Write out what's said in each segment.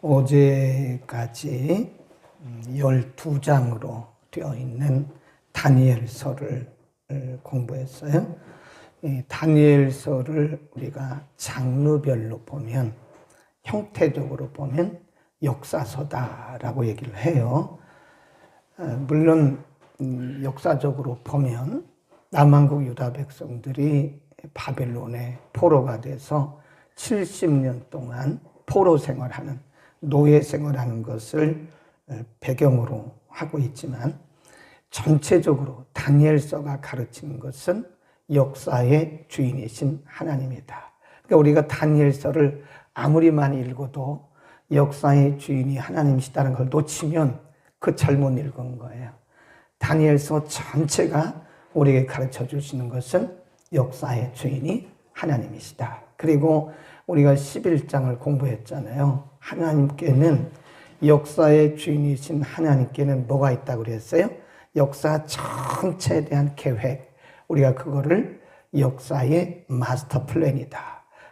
어제까지 12장으로 되어 있는 다니엘서를 공부했어요. 이 다니엘서를 우리가 장르별로 보면, 형태적으로 보면 역사서다라고 얘기를 해요. 물론 역사적으로 보면 남한국 유다 백성들이 바벨론의 포로가 돼서 70년 동안 포로 생활하는, 노예 생활하는 것을 배경으로 하고 있지만, 전체적으로 다니엘서가 가르치는 것은 역사의 주인이신 하나님이다. 그러니까 우리가 다니엘서를 아무리 많이 읽어도 역사의 주인이 하나님이시다는 걸 놓치면 그 잘못 읽은 거예요. 다니엘서 전체가 우리에게 가르쳐 주시는 것은 역사의 주인이 하나님이시다. 그리고 우리가 11장을 공부했잖아요. 하나님께는, 역사의 주인이신 하나님께는 뭐가 있다고 그랬어요? 역사 전체에 대한 계획, 우리가 그거를 역사의 마스터 플랜이다,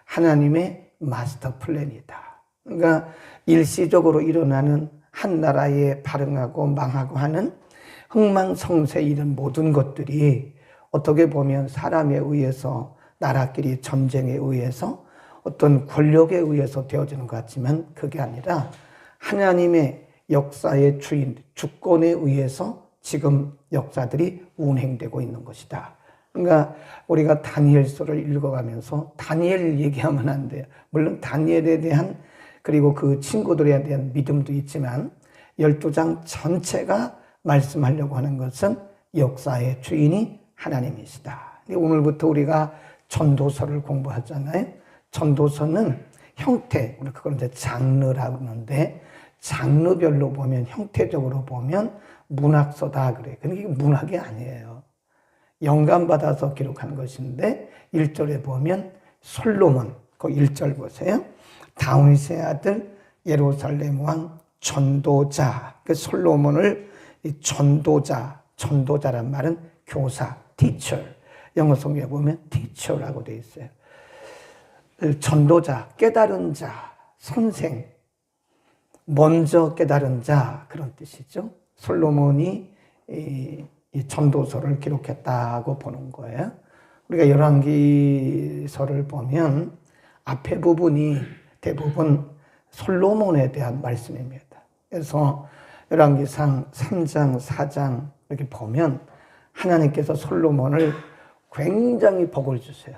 하나님의 마스터 플랜이다. 그러니까 일시적으로 일어나는 한 나라에 발흥하고 망하고 하는 흥망성쇠 이런 모든 것들이 어떻게 보면 사람에 의해서, 나라끼리 전쟁에 의해서, 어떤 권력에 의해서 되어지는 것 같지만 그게 아니라 하나님의 역사의 주인, 주권에 의해서 지금 역사들이 운행되고 있는 것이다. 그러니까 우리가 다니엘서를 읽어가면서 다니엘 얘기하면 안 돼요. 물론 다니엘에 대한, 그리고 그 친구들에 대한 믿음도 있지만 12장 전체가 말씀하려고 하는 것은 역사의 주인이 하나님이시다. 오늘부터 우리가 전도서를 공부하잖아요. 전도서는 형태, 우리 그걸 이제 장르라고 하는데, 장르별로 보면, 형태적으로 보면 문학서다 그래. 근데 이게 문학이 아니에요. 영감받아서 기록한 것인데, 1절에 보면 솔로몬, 그 1절 보세요. 다윗의 아들 예루살렘 왕 전도자. 그 솔로몬을 이 전도자란 말은 교사, teacher. 영어 성경에 보면 teacher라고 되어 있어요. 전도자, 깨달은 자, 선생, 먼저 깨달은 자, 그런 뜻이죠. 솔로몬이 이 전도서를 기록했다고 보는 거예요. 우리가 열왕기서를 보면 앞에 부분이 대부분 솔로몬에 대한 말씀입니다. 그래서 열왕기상 3장, 4장 이렇게 보면 하나님께서 솔로몬을 굉장히 복을 주세요.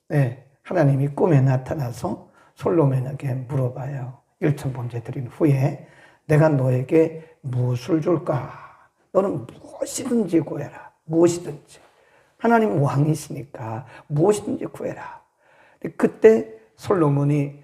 네, 하나님이 꿈에 나타나서 솔로몬에게 물어봐요. 일천번제 드린 후에 내가 너에게 무엇을 줄까? 너는 무엇이든지 구해라. 무엇이든지. 하나님 왕이시니까 무엇이든지 구해라. 그때 솔로몬이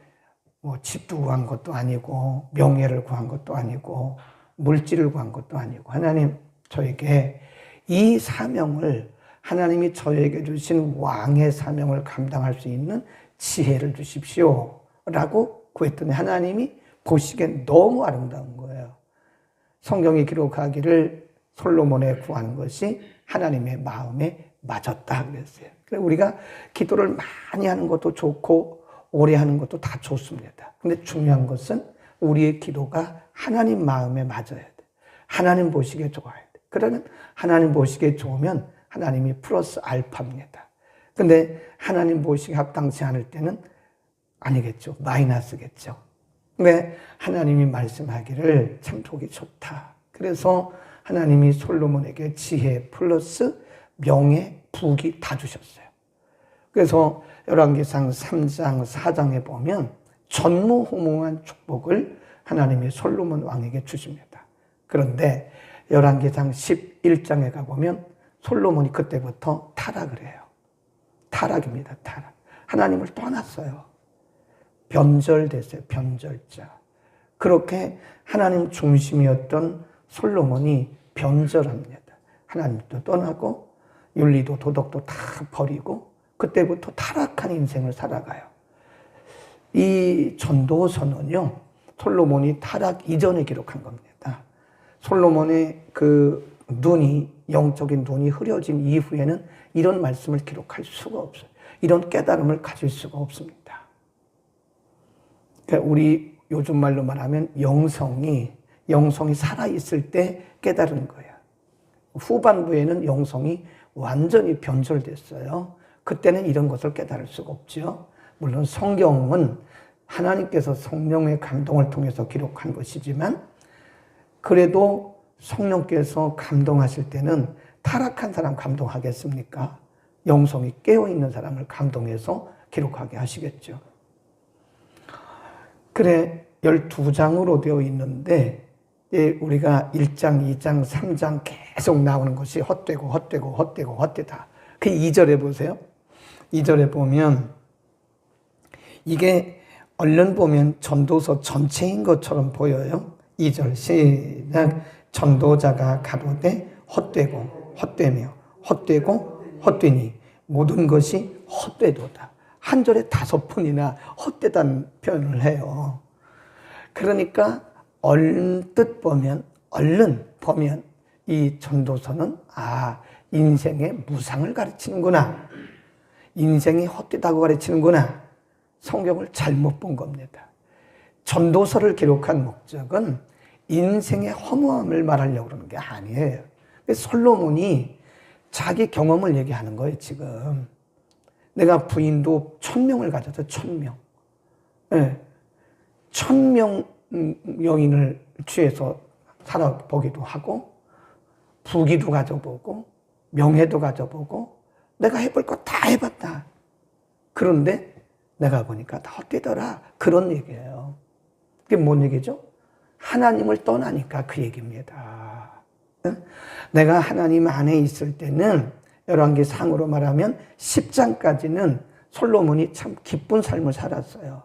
뭐 집도 구한 것도 아니고, 명예를 구한 것도 아니고, 물질을 구한 것도 아니고, 하나님 저에게 이 사명을, 하나님이 저에게 주신 왕의 사명을 감당할 수 있는 지혜를 주십시오 라고 구했더니 하나님이 보시기엔 너무 아름다운 거예요. 성경이 기록하기를 솔로몬의 구한 것이 하나님의 마음에 맞았다 그랬어요. 그래서 우리가 기도를 많이 하는 것도 좋고 오래 하는 것도 다 좋습니다. 근데 중요한 것은 우리의 기도가 하나님 마음에 맞아야 돼. 하나님 보시기에 좋아야 돼. 그러면 하나님 보시기에 좋으면 하나님이 플러스 알파입니다. 근데 하나님 보시기에 합당치 않을 때는 아니겠죠. 마이너스겠죠. 근데 하나님이 말씀하기를 참 보기 좋다. 그래서 하나님이 솔로몬에게 지혜 플러스 명예, 부귀 다 주셨어요. 그래서 열왕기상 3장, 4장에 보면 전무후무한 축복을 하나님이 솔로몬 왕에게 주십니다. 그런데 열왕기상 11장에 가보면 솔로몬이 그때부터 타락을 해요. 타락입니다. 타락. 하나님을 떠났어요. 변절됐어요. 변절자. 그렇게 하나님 중심이었던 솔로몬이 변절합니다. 하나님도 떠나고 윤리도 도덕도 다 버리고 그때부터 타락한 인생을 살아가요. 이 전도서는요, 솔로몬이 타락 이전에 기록한 겁니다. 솔로몬의 그 눈이, 영적인 눈이 흐려진 이후에는 이런 말씀을 기록할 수가 없어요. 이런 깨달음을 가질 수가 없습니다. 그러니까 우리 요즘 말로 말하면 영성이 살아있을 때 깨달은 거예요. 후반부에는 영성이 완전히 변절됐어요. 그때는 이런 것을 깨달을 수가 없죠. 물론 성경은 하나님께서 성령의 감동을 통해서 기록한 것이지만 그래도 성령께서 감동하실 때는 타락한 사람 감동하겠습니까? 영성이 깨어있는 사람을 감동해서 기록하게 하시겠죠. 그래 12장으로 되어 있는데 우리가 1장, 2장, 3장 계속 나오는 것이 헛되다. 그 2절에 보세요. 2절에 보면 이게 얼른 보면 전도서 전체인 것처럼 보여요. 2절 시작. 전도자가 가로되 헛되고 헛되며 헛되고 헛되니 모든 것이 헛되도다. 한 절에 5번이나 헛되다는 표현을 해요. 그러니까 얼른 보면 이 전도서는 인생의 무상을 가르치는구나. 인생이 헛되다고 가르치는구나. 성경을 잘못 본 겁니다. 전도서를 기록한 목적은 인생의 허무함을 말하려고 그러는 게 아니에요. 솔로몬이 자기 경험을 얘기하는 거예요, 지금. 내가 부인도 1000명을 가졌어, 1000명. 네. 1000명 여인을 취해서 살아보기도 하고, 부귀도 가져보고, 명예도 가져보고, 내가 해볼 거 다 해봤다. 그런데 내가 보니까 다 헛되더라. 그런 얘기예요. 그게 뭔 얘기죠? 하나님을 떠나니까 그 얘기입니다. 내가 하나님 안에 있을 때는 열왕기상으로 말하면 10장까지는 솔로몬이 참 기쁜 삶을 살았어요.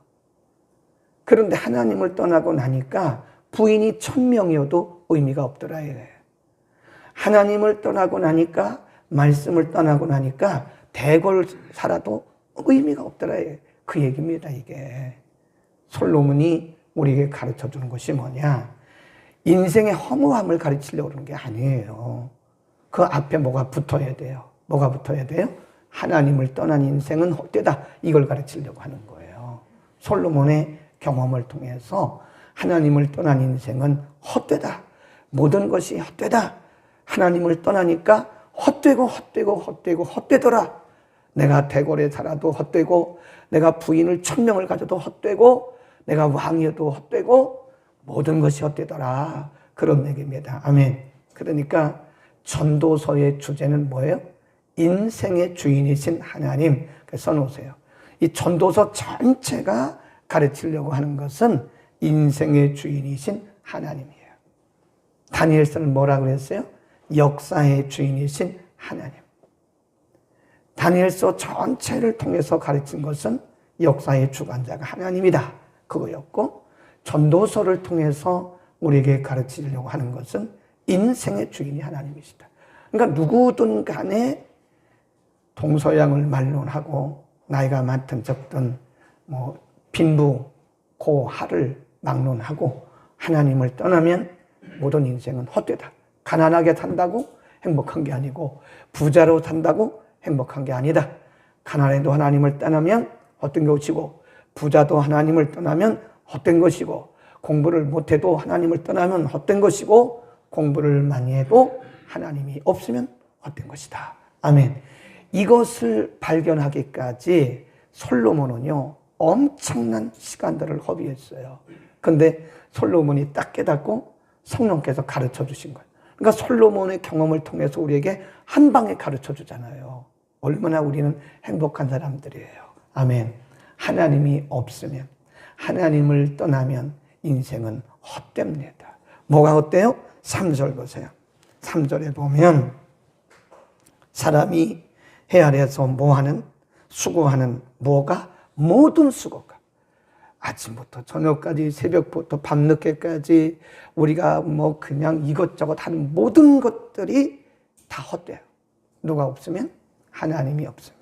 그런데 하나님을 떠나고 나니까 부인이 1000명이어도 의미가 없더라 이래요. 하나님을 떠나고 나니까 말씀을 떠나고 나니까 대궐 살아도 의미가 없더라 이래요. 그 얘기입니다. 이게 솔로몬이 우리에게 가르쳐주는 것이 뭐냐, 인생의 허무함을 가르치려고 그러는 게 아니에요. 그 앞에 뭐가 붙어야 돼요. 뭐가 붙어야 돼요? 하나님을 떠난 인생은 헛되다. 이걸 가르치려고 하는 거예요. 솔로몬의 경험을 통해서 하나님을 떠난 인생은 헛되다. 모든 것이 헛되다. 하나님을 떠나니까 헛되더라. 내가 대궐에 살아도 헛되고, 내가 부인을 1000명을 가져도 헛되고, 내가 왕이어도 헛되고, 모든 것이 헛되더라. 그런 얘기입니다. 아멘. 그러니까 전도서의 주제는 뭐예요? 인생의 주인이신 하나님. 써놓으세요. 이 전도서 전체가 가르치려고 하는 것은 인생의 주인이신 하나님이에요. 다니엘서는 뭐라고 그랬어요? 역사의 주인이신 하나님. 다니엘서 전체를 통해서 가르친 것은 역사의 주관자가 하나님이다. 그거였고, 전도서를 통해서 우리에게 가르치려고 하는 것은 인생의 주인이 하나님이시다. 그러니까 누구든 간에 동서양을 막론하고 나이가 많든 적든 빈부 고하를 막론하고 하나님을 떠나면 모든 인생은 헛되다. 가난하게 산다고 행복한 게 아니고 부자로 산다고 행복한 게 아니다. 가난해도 하나님을 떠나면 헛된 것이고, 부자도 하나님을 떠나면 헛된 것이고, 공부를 못해도 하나님을 떠나면 헛된 것이고, 공부를 많이 해도 하나님이 없으면 헛된 것이다. 아멘. 이것을 발견하기까지 솔로몬은요, 엄청난 시간들을 허비했어요. 근데 솔로몬이 딱 깨닫고 성령께서 가르쳐 주신 거예요. 그러니까 솔로몬의 경험을 통해서 우리에게 한 방에 가르쳐 주잖아요. 얼마나 우리는 행복한 사람들이에요. 아멘. 하나님이 없으면, 하나님을 떠나면 인생은 헛됩니다. 뭐가 헛돼요? 3절 보세요. 3절에 보면 사람이 해 아래에서 뭐하는? 수고하는 뭐가? 모든 수고가. 아침부터 저녁까지, 새벽부터 밤늦게까지 우리가 그냥 이것저것 하는 모든 것들이 다 헛돼요. 누가 없으면? 하나님이 없으면.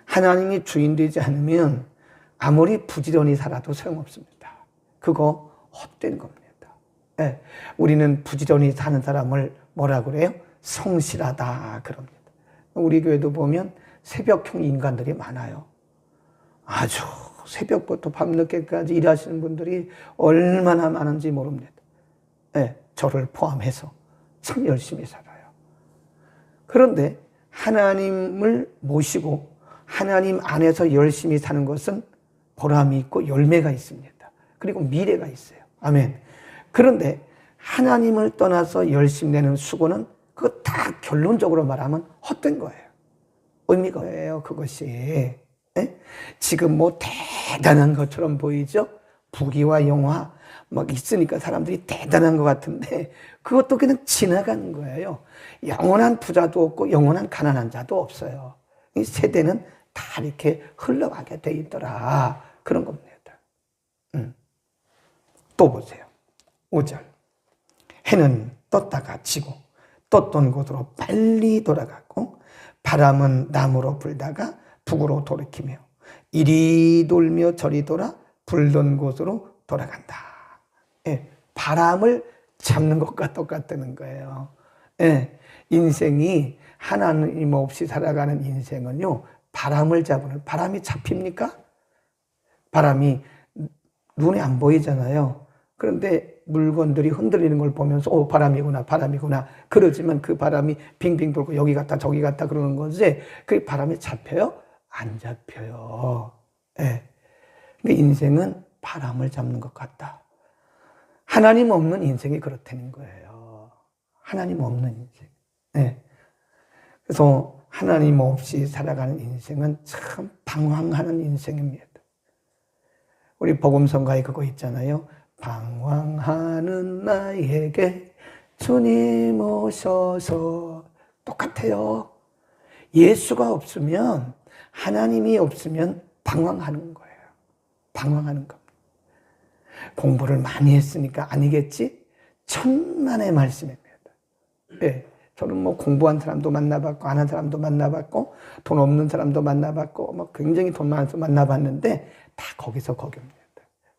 하나님이 주인 되지 않으면 아무리 부지런히 살아도 소용없습니다. 그거 헛된 겁니다. 네. 우리는 부지런히 사는 사람을 뭐라 그래요? 성실하다 그럽니다. 우리 교회도 보면 새벽형 인간들이 많아요. 아주 새벽부터 밤늦게까지 일하시는 분들이 얼마나 많은지 모릅니다. 네, 저를 포함해서 참 열심히 살아요. 그런데 하나님을 모시고 하나님 안에서 열심히 사는 것은 보람이 있고 열매가 있습니다. 그리고 미래가 있어요. 아멘. 그런데 하나님을 떠나서 열심히 내는 수고는 그거 다 결론적으로 말하면 헛된 거예요. 의미가 뭐예요, 그것이. 네? 지금 뭐 대단한 것처럼 보이죠? 부귀와 영화 막 있으니까 사람들이 대단한 것 같은데 그것도 그냥 지나가는 거예요. 영원한 부자도 없고 영원한 가난한 자도 없어요. 이 세대는 다 이렇게 흘러가게 돼 있더라. 그런 겁니다. 또 보세요. 5절. 해는 떴다가 지고 떴던 곳으로 빨리 돌아가고 바람은 남으로 불다가 북으로 돌이키며 이리 돌며 저리 돌아 불던 곳으로 돌아간다. 예, 바람을 잡는 것과 똑같다는 거예요. 예, 인생이 하나님 없이 살아가는 인생은요, 바람을 잡는, 바람이 잡힙니까? 바람이 눈에 안 보이잖아요. 그런데 물건들이 흔들리는 걸 보면서 바람이구나 바람이구나 그러지만 그 바람이 빙빙 돌고 여기 갔다 저기 갔다 그러는 거지 그 바람이 잡혀요? 안 잡혀요. 예. 그러니까 인생은 바람을 잡는 것 같다. 하나님 없는 인생이 그렇다는 거예요. 하나님 없는 인생. 예. 그래서 하나님 없이 살아가는 인생은 참 방황하는 인생입니다. 우리 복음성가에 그거 있잖아요. 방황하는 나에게 주님 오셔서. 똑같아요. 예수가 없으면, 하나님이 없으면 방황하는 거예요. 방황하는 겁니다. 공부를 많이 했으니까 아니겠지? 천만의 말씀입니다. 네, 저는 뭐 공부한 사람도 만나봤고 안 한 사람도 만나봤고 돈 없는 사람도 만나봤고 뭐 굉장히 돈 많은 사람 만나봤는데 다 거기서 거기입니다.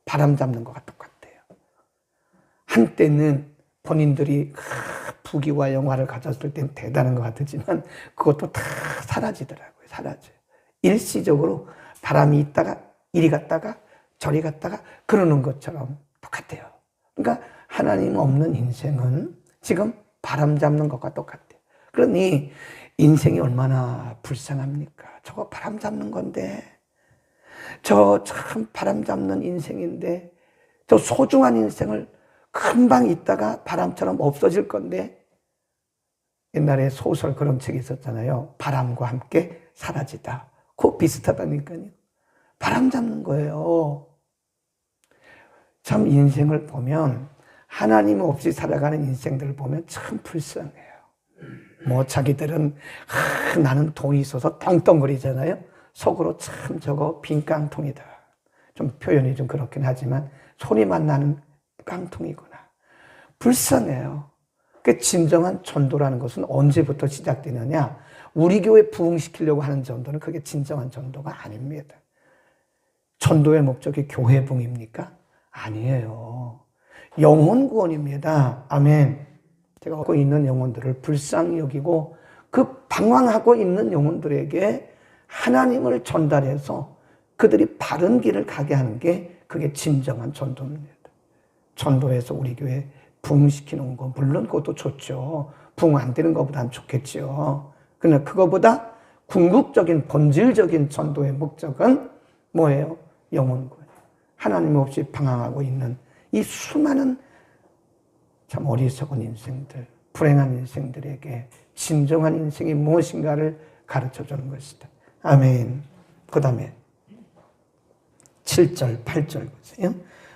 바람 잡는 것과 똑같아요. 한때는 본인들이 부귀와 영화를 가졌을 땐 대단한 것 같았지만 그것도 다 사라지더라고요. 사라져요. 일시적으로 바람이 있다가 이리 갔다가 저리 갔다가 그러는 것처럼 똑같아요. 그러니까 하나님 없는 인생은 지금 바람 잡는 것과 똑같아요. 그러니 인생이 얼마나 불쌍합니까? 저거 바람 잡는 건데, 저 참 바람 잡는 인생인데, 저 소중한 인생을 금방 있다가 바람처럼 없어질 건데, 옛날에 소설 그런 책이 있었잖아요. 바람과 함께 사라지다. 그거 비슷하다니까요. 바람 잡는 거예요. 참 인생을 보면, 하나님 없이 살아가는 인생들을 보면 참 불쌍해요. 뭐 자기들은 나는 돈이 있어서 떵떵거리잖아요. 속으로 참 저거 빈 깡통이다. 좀 표현이 좀 그렇긴 하지만 소리만 나는 깡통이구나. 불쌍해요. 그 진정한 전도라는 것은 언제부터 시작되느냐? 우리 교회 부흥시키려고 하는 전도는 그게 진정한 전도가 아닙니다. 전도의 목적이 교회 부흥입니까? 아니에요. 영혼 구원입니다. 아멘. 제가 갖고 있는 영혼들을 불쌍히 여기고 그 방황하고 있는 영혼들에게 하나님을 전달해서 그들이 바른 길을 가게 하는 게 그게 진정한 전도입니다. 전도해서 우리 교회 부흥시키는 거 물론 그것도 좋죠. 부흥 안 되는 것보다는 좋겠죠. 그러나 그거보다 궁극적인 본질적인 전도의 목적은 뭐예요? 영혼 구원. 하나님 없이 방황하고 있는 이 수많은 참 어리석은 인생들, 불행한 인생들에게 진정한 인생이 무엇인가를 가르쳐주는 것이다. 아멘. 그 다음에 7절, 8절 보세요.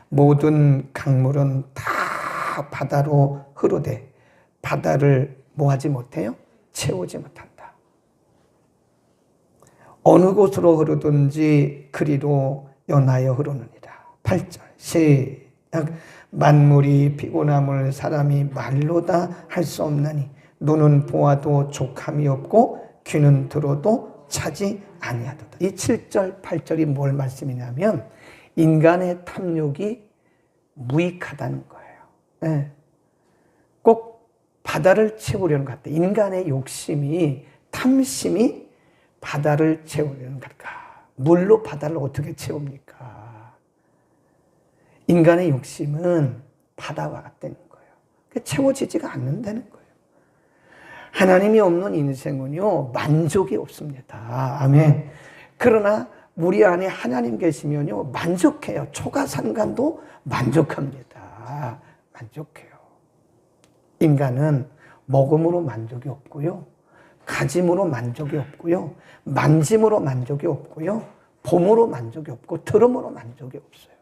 모든 강물은 다 바다로 흐르되 바다를 뭐하지 못해요? 채우지 못한다. 어느 곳으로 흐르든지 그리로 연하여 흐르느니라. 8절 시작. 만물이 피곤함을 사람이 말로 다 할 수 없나니 눈은 보아도 족함이 없고 귀는 들어도 차지 아니하도다. 이 7절 8절이 뭘 말씀이냐면 인간의 탐욕이 무익하다는 거예요. 네. 꼭 바다를 채우려는 것 같아요. 인간의 욕심이 탐심이 바다를 채우려는 것 같다. 물로 바다를 어떻게 채웁니까? 인간의 욕심은 바다와 같다는 거예요. 채워지지가 않는다는 거예요. 하나님이 없는 인생은요, 만족이 없습니다. 아멘. 그러나 우리 안에 하나님 계시면요, 만족해요. 초가산간도 만족합니다. 만족해요. 인간은 먹음으로 만족이 없고요, 가짐으로 만족이 없고요, 만짐으로 만족이 없고요, 봄으로 만족이 없고, 들음으로 만족이 없어요.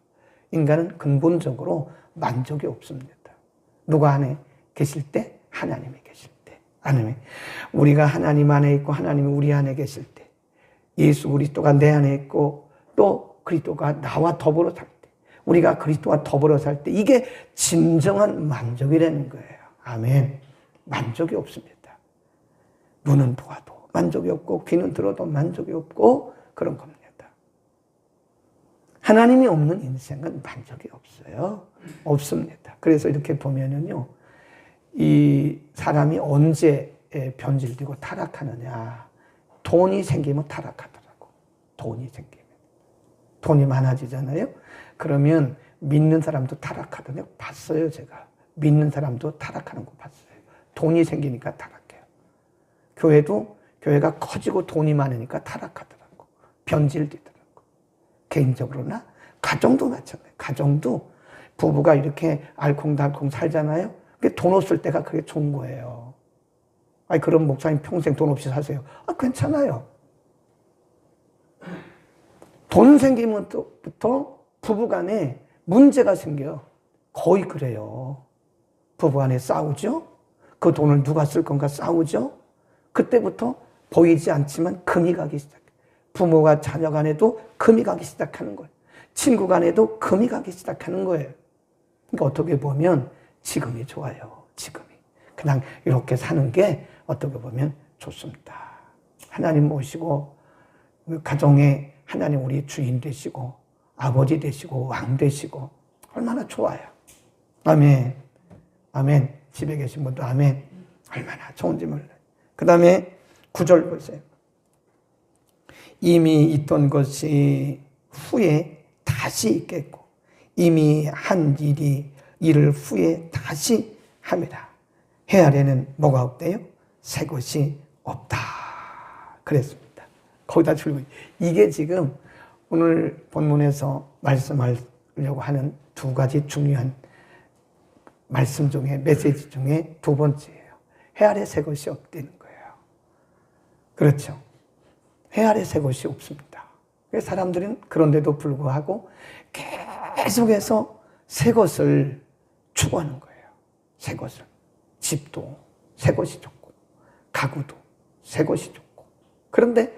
인간은 근본적으로 만족이 없습니다. 누가 안에 계실 때? 하나님이 계실 때. 하나님, 우리가 하나님 안에 있고 하나님이 우리 안에 계실 때, 예수 그리스도가 내 안에 있고 또 그리스도가 나와 더불어 살 때, 우리가 그리스도와 더불어 살 때, 이게 진정한 만족이라는 거예요. 아멘. 만족이 없습니다. 눈은 보아도 만족이 없고 귀는 들어도 만족이 없고 그런 겁니다. 하나님이 없는 인생은 만족이 없어요. 없습니다. 그래서 이렇게 보면은요, 이 사람이 언제 변질되고 타락하느냐. 돈이 생기면 타락하더라고. 돈이 생기면. 돈이 많아지잖아요. 그러면 믿는 사람도 타락하더라고요. 봤어요, 제가. 믿는 사람도 타락하는 거 봤어요. 돈이 생기니까 타락해요. 교회가 커지고 돈이 많으니까 타락하더라고. 변질되더라고. 개인적으로나 가정도 마찬가지예요. 가정도 부부가 이렇게 알콩달콩 살잖아요. 돈 없을 때가 그게 좋은 거예요. 아니, 그럼 목사님 평생 돈 없이 사세요. 괜찮아요. 돈 생기면부터 부부간에 문제가 생겨요. 거의 그래요. 부부간에 싸우죠. 그 돈을 누가 쓸 건가 싸우죠. 그때부터 보이지 않지만 금이 가기 시작해요. 부모가 자녀 간에도 금이 가기 시작하는 거예요. 친구 간에도 금이 가기 시작하는 거예요. 그러니까 어떻게 보면 지금이 좋아요. 지금이. 그냥 이렇게 사는 게 어떻게 보면 좋습니다. 하나님 모시고 가정에 하나님 우리 주인 되시고 아버지 되시고 왕 되시고 얼마나 좋아요. 아멘. 아멘. 집에 계신 분도 아멘. 얼마나 좋은지 몰라요. 그 다음에 9절 보세요. 이미 있던 것이 후에 다시 있겠고 이미 한 일을 후에 다시 합니다. 해 아래는 뭐가 없대요? 새 것이 없다. 그랬습니다. 거기다 줄고 이게 지금 오늘 본문에서 말씀하려고 하는 두 가지 중요한 말씀 중에 메시지 중에 두 번째예요. 해 아래 새 것이 없다는 거예요. 그렇죠. 해 아래 새 것이 없습니다. 사람들은 그런데도 불구하고 계속해서 새 것을 추구하는 거예요. 새 것을. 집도 새 것이 좋고 가구도 새 것이 좋고. 그런데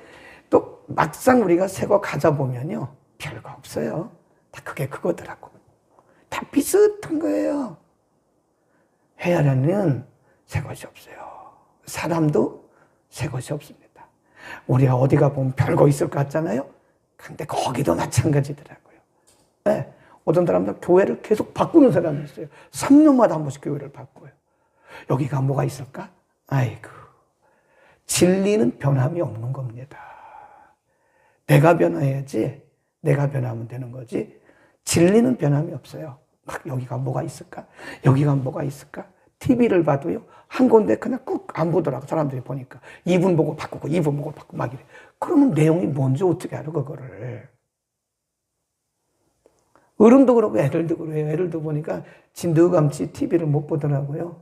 또 막상 우리가 새 거 가져보면요, 별거 없어요. 다 그게 그거더라고. 다 비슷한 거예요. 해 아래는 새 것이 없어요. 사람도 새 것이 없습니다. 우리가 어디 가보면 별거 있을 것 같잖아요. 근데 거기도 마찬가지더라고요. 네. 어떤 사람들 교회를 계속 바꾸는 사람이 있어요. 3년마다 한 번씩 교회를 바꿔요. 여기가 뭐가 있을까? 아이고. 진리는 변함이 없는 겁니다. 내가 변해야지. 내가 변하면 되는 거지. 진리는 변함이 없어요. 막 여기가 뭐가 있을까? 여기가 뭐가 있을까? TV를 봐도요, 한 군데 그냥 꾹 안 보더라고. 사람들이 보니까. 이분 보고 바꾸고, 이분 보고 바꾸고 막 이래. 그러면 내용이 뭔지 어떻게 알아, 그거를. 어른도 그러고 애들도 그래요. 애들도 보니까 진드감치 TV를 못 보더라고요.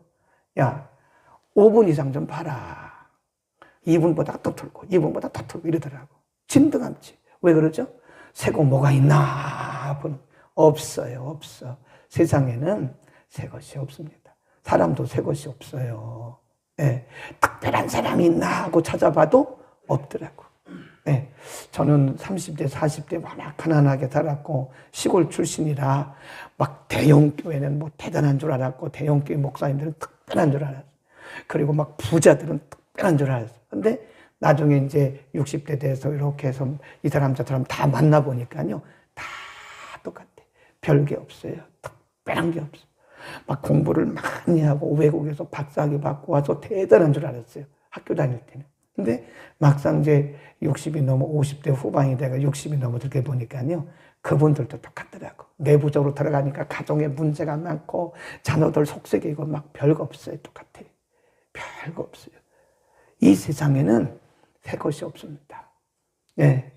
야, 5분 이상 좀 봐라. 2분보다 더 틀고, 2분보다 더 틀고 이러더라고. 진드감치. 왜 그러죠? 새거 뭐가 있나 보는. 없어요, 없어. 세상에는 새 것이 없습니다. 사람도 새 것이 없어요. 네. 특별한 사람이 있나 하고 찾아봐도 없더라고. 네. 저는 30대, 40대 워낙 가난하게 살았고, 시골 출신이라 막 대형 교회는 뭐 대단한 줄 알았고, 대형 교회 목사님들은 특별한 줄 알았어요. 그리고 막 부자들은 특별한 줄 알았어요. 근데 나중에 이제 60대 돼서 이렇게 해서 이 사람 저 사람 다 만나보니까요, 다 똑같아. 별게 없어요. 특별한 게 없어요. 막 공부를 많이 하고 외국에서 박사학위 받고 와서 대단한 줄 알았어요. 학교 다닐 때는. 근데 막상 이제 60이 넘어 50대 후반이 돼가 60이 넘어들게 보니까요. 그분들도 똑같더라고. 내부적으로 들어가니까 가정에 문제가 많고 자녀들 속썩이고 막 별거 없어요. 똑같아요. 별거 없어요. 이 세상에는 새 것이 없습니다. 예.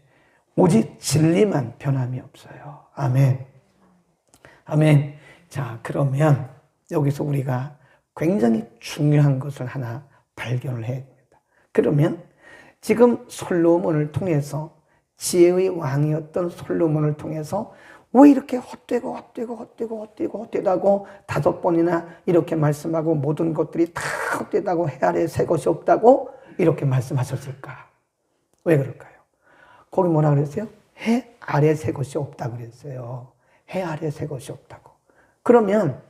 오직 진리만 변함이 없어요. 아멘. 아멘. 자, 그러면 여기서 우리가 굉장히 중요한 것을 하나 발견을 해야 됩니다. 그러면 지금 솔로몬을 통해서 지혜의 왕이었던 솔로몬을 통해서 왜 이렇게 헛되고 헛되다고 5번이나 이렇게 말씀하고 모든 것들이 다 헛되다고 해 아래 새 것이 없다고 이렇게 말씀하셨을까? 왜 그럴까요? 거기 뭐라 그랬어요? 해 아래 새 것이 없다고 그랬어요. 해 아래 새 것이 없다고. 그러면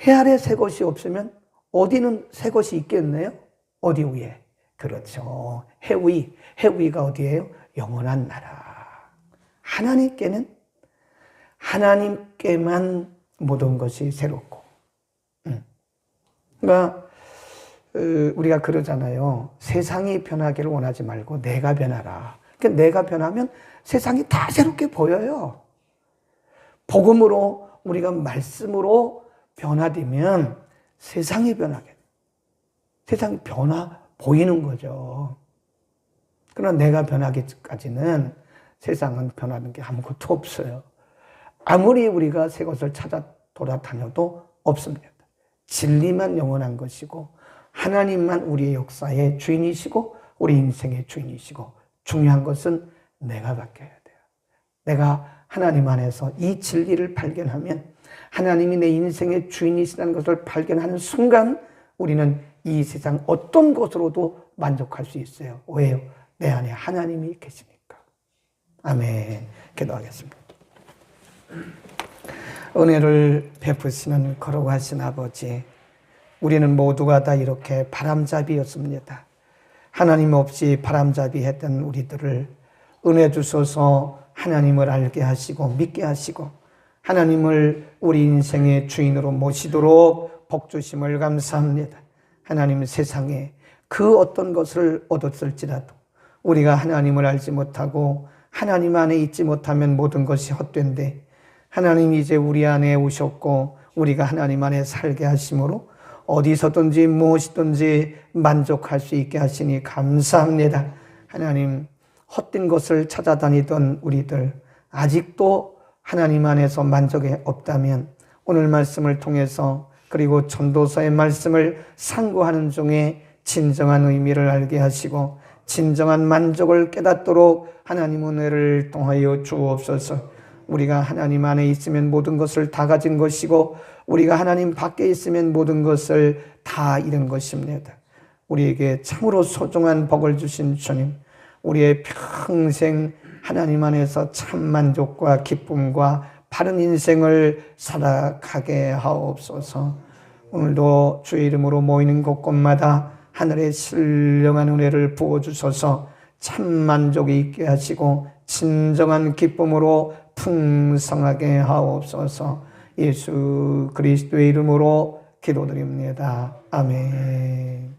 해 아래 새 것이 없으면 어디는 새 것이 있겠네요? 어디 위에? 그렇죠. 해 위가 어디예요? 영원한 나라. 하나님께만 모든 것이 새롭고. 그러니까 우리가 그러잖아요. 세상이 변하기를 원하지 말고 내가 변하라. 그러니까 내가 변하면 세상이 다 새롭게 보여요. 복음으로 우리가 말씀으로 변화되면 세상이 변하게. 세상이 변화 보이는 거죠. 그러나 내가 변하기까지는 세상은 변하는 게 아무것도 없어요. 아무리 우리가 새 것을 찾아 돌아다녀도 없습니다. 진리만 영원한 것이고 하나님만 우리의 역사의 주인이시고 우리 인생의 주인이시고 중요한 것은 내가 바뀌어야 돼요. 내가 하나님 안에서 이 진리를 발견하면 하나님이 내 인생의 주인이시라는 것을 발견하는 순간 우리는 이 세상 어떤 것으로도 만족할 수 있어요. 왜요? 내 안에 하나님이 계시니까. 아멘. 기도하겠습니다. 은혜를 베푸시는 거룩하신 아버지, 우리는 모두가 다 이렇게 바람잡이였습니다. 하나님 없이 바람잡이 했던 우리들을 은혜 주셔서 하나님을 알게 하시고 믿게 하시고 하나님을 우리 인생의 주인으로 모시도록 복 주심을 감사합니다. 하나님, 세상에 그 어떤 것을 얻었을지라도 우리가 하나님을 알지 못하고 하나님 안에 있지 못하면 모든 것이 헛된데 하나님이 이제 우리 안에 오셨고 우리가 하나님 안에 살게 하심으로 어디서든지 무엇이든지 만족할 수 있게 하시니 감사합니다. 하나님, 헛된 것을 찾아다니던 우리들 아직도 하나님 안에서 만족이 없다면 오늘 말씀을 통해서 그리고 전도서의 말씀을 상고하는 중에 진정한 의미를 알게 하시고 진정한 만족을 깨닫도록 하나님 은혜를 통하여 주옵소서. 우리가 하나님 안에 있으면 모든 것을 다 가진 것이고 우리가 하나님 밖에 있으면 모든 것을 다 잃은 것입니다. 우리에게 참으로 소중한 복을 주신 주님, 우리의 평생 하나님 안에서 참 만족과 기쁨과 바른 인생을 살아가게 하옵소서. 오늘도 주의 이름으로 모이는 곳곳마다 하늘의 신령한 은혜를 부어주셔서 참 만족이 있게 하시고 진정한 기쁨으로 풍성하게 하옵소서. 예수 그리스도의 이름으로 기도드립니다. 아멘.